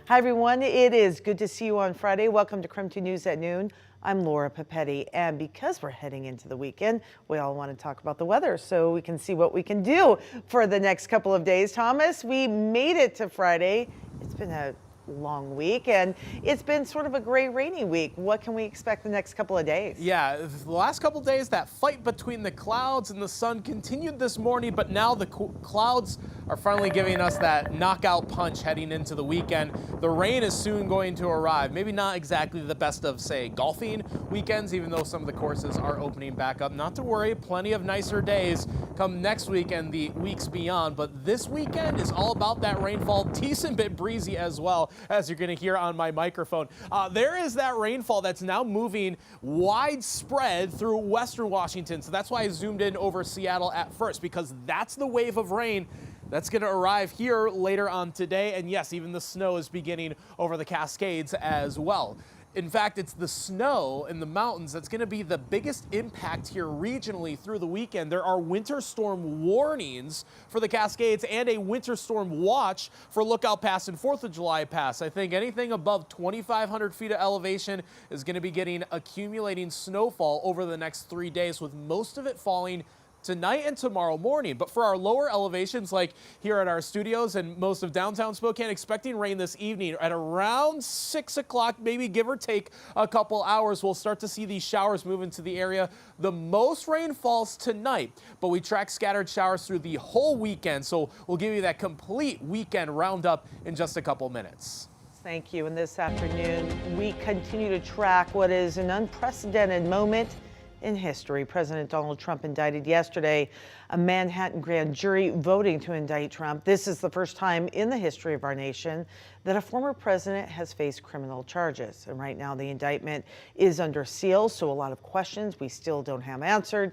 Hi, everyone. It is good to see you on Friday. Welcome to KREM 2 News at noon. I'm Laura Papetti, and because we're heading into the weekend, we all want to talk about the weather so we can see what we can do for the next couple of days. Thomas, we made it to Friday. It's been a long week, and it's been sort of a gray, rainy week. What can we expect the next couple of days? Yeah, the last couple of days, that fight between the clouds and the sun continued this morning, but now the clouds are finally giving us that knockout punch heading into the weekend. The rain is soon going to arrive. Maybe not exactly the best of, say, golfing weekends, even though some of the courses are opening back up. Not to worry, plenty of nicer days come next week and the weeks beyond, but this weekend is all about that rainfall, decent bit breezy as well, as you're going to hear on my microphone. There is that rainfall that's now moving widespread through western Washington. So that's why I zoomed in over Seattle at first, because that's the wave of rain that's going to arrive here later on today. And yes, even the snow is beginning over the Cascades as well. In fact, it's the snow in the mountains that's going to be the biggest impact here regionally through the weekend. There are winter storm warnings for the Cascades and a winter storm watch for Lookout Pass and 4th of July Pass. I think anything above 2,500 feet of elevation is going to be getting accumulating snowfall over the next 3 days, with most of it falling tonight and tomorrow morning. But for our lower elevations, like here at our studios and most of downtown Spokane, expecting rain this evening at around 6 o'clock, maybe give or take a couple hours. We'll start to see these showers move into the area. The most rain falls tonight, but we track scattered showers through the whole weekend. So we'll give you that complete weekend roundup in just a couple minutes. Thank you. And this afternoon, we continue to track what is an unprecedented moment in history. President Donald Trump indicted yesterday, a Manhattan grand jury voting to indict Trump. This is the first time in the history of our nation that a former president has faced criminal charges. And right now the indictment is under seal, so a lot of questions we still don't have answered.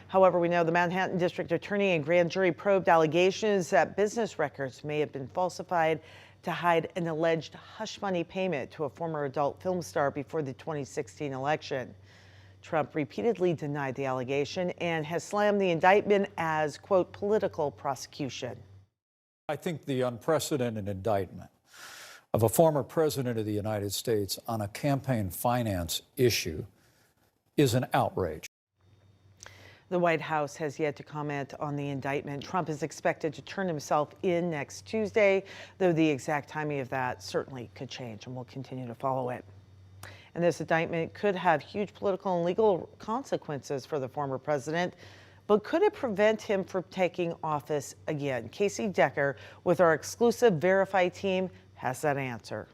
However, we know the Manhattan District Attorney and grand jury probed allegations that business records may have been falsified to hide an alleged hush money payment to a former adult film star before the 2016 election. Trump repeatedly denied the allegation and has slammed the indictment as, quote, political prosecution. I think the unprecedented indictment of a former president of the United States on a campaign finance issue is an outrage. The White House has yet to comment on the indictment. Trump is expected to turn himself in next Tuesday, though the exact timing of that certainly could change, and we'll continue to follow it. And this indictment could have huge political and legal consequences for the former president, but could it prevent him from taking office again? Casey Decker with our exclusive Verify team has that answer.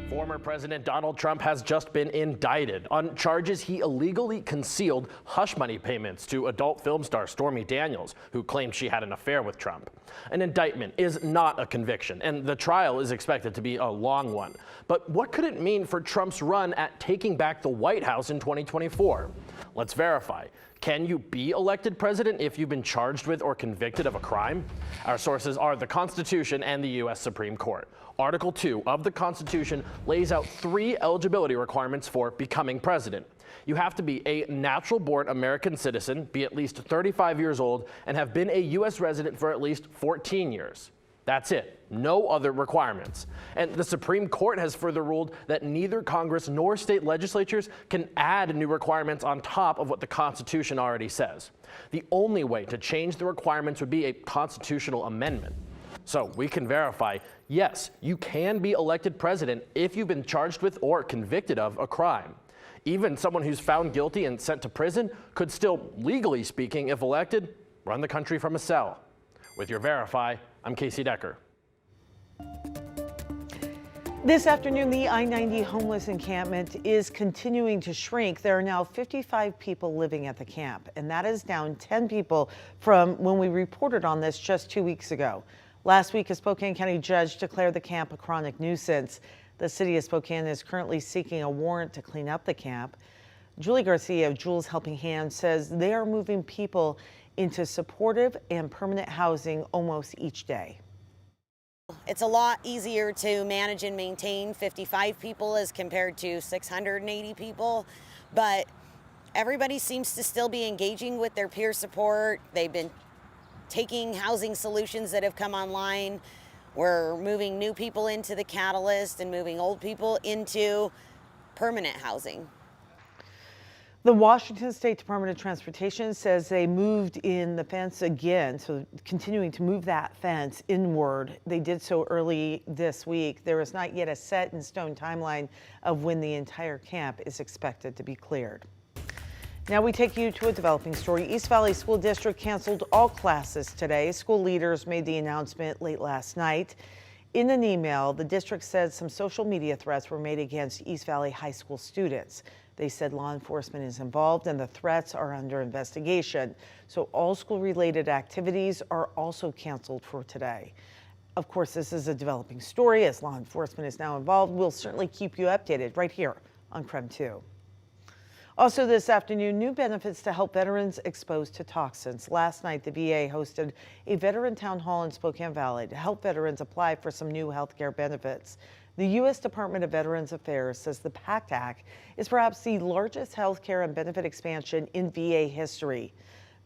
Former President Donald Trump has just been indicted on charges he illegally concealed hush money payments to adult film star Stormy Daniels, who claimed she had an affair with Trump. An indictment is not a conviction, and the trial is expected to be a long one. But what could it mean for Trump's run at taking back the White House in 2024? Let's verify. Can you be elected president if you've been charged with or convicted of a crime? Our sources are the Constitution and the U.S. Supreme Court. Article 2 of the Constitution lays out 3 eligibility requirements for becoming president. You have to be a natural-born American citizen, be at least 35 years old, and have been a U.S. resident for at least 14 years. That's it. No other requirements. And the Supreme Court has further ruled that neither Congress nor state legislatures can add new requirements on top of what the Constitution already says. The only way to change the requirements would be a constitutional amendment. So we can verify, yes, you can be elected president if you've been charged with or convicted of a crime. Even someone who's found guilty and sent to prison could still, legally speaking, if elected, run the country from a cell. With your Verify, I'm Casey Decker. This afternoon, the I-90 homeless encampment is continuing to shrink. There are now 55 people living at the camp, and that is down 10 people from when we reported on this just 2 weeks ago. Last week, a Spokane County judge declared the camp a chronic nuisance. The city of Spokane is currently seeking a warrant to clean up the camp. Julie Garcia of Jules Helping Hand says they are moving people into supportive and permanent housing almost each day. It's a lot easier to manage and maintain 55 people as compared to 680 people, but everybody seems to still be engaging with their peer support. They've been taking housing solutions that have come online. We're moving new people into the Catalyst and moving old people into permanent housing. The Washington State Department of Transportation says they moved in the fence again, so continuing to move that fence inward. They did so early this week. There is not yet a set in stone timeline of when the entire camp is expected to be cleared. Now we take you to a developing story. East Valley School District canceled all classes today. School leaders made the announcement late last night. In an email, the district said some social media threats were made against East Valley High School students. They said law enforcement is involved and the threats are under investigation. So all school-related activities are also canceled for today. Of course, this is a developing story. As law enforcement is now involved, we'll certainly keep you updated right here on KREM 2. Also this afternoon, new benefits to help veterans exposed to toxins. Last night, the VA hosted a veteran town hall in Spokane Valley to help veterans apply for some new health care benefits. The U.S. Department of Veterans Affairs says the PACT Act is perhaps the largest health care and benefit expansion in VA history.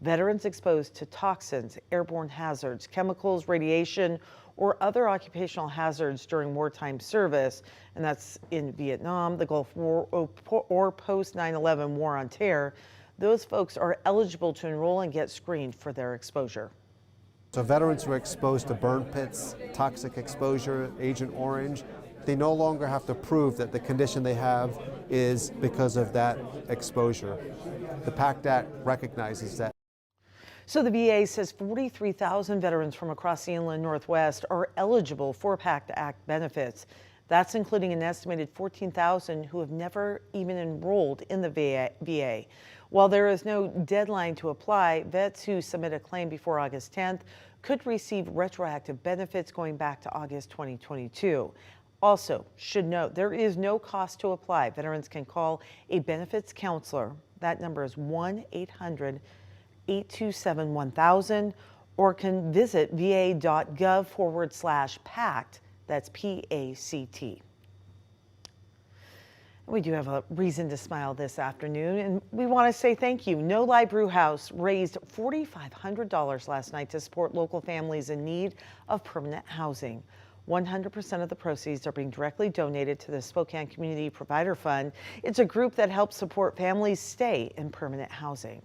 Veterans exposed to toxins, airborne hazards, chemicals, radiation, or other occupational hazards during wartime service, and that's in Vietnam, the Gulf War, or post 9/11 War on Terror, those folks are eligible to enroll and get screened for their exposure. So veterans who are exposed to burn pits, toxic exposure, Agent Orange, they no longer have to prove that the condition they have is because of that exposure. The PACT Act recognizes that. So the VA says 43,000 veterans from across the inland Northwest are eligible for PACT Act benefits. That's including an estimated 14,000 who have never even enrolled in the VA. While there is no deadline to apply, vets who submit a claim before August 10th could receive retroactive benefits going back to August 2022. Also, should note, there is no cost to apply. Veterans can call a benefits counselor. That number is 1-800-827-1000 or can visit va.gov/PACT. That's PACT. We do have a reason to smile this afternoon, and we want to say thank you. No Lie Brew House raised $4,500 last night to support local families in need of permanent housing. 100% of the proceeds are being directly donated to the Spokane Community Provider Fund. It's a group that helps support families stay in permanent housing.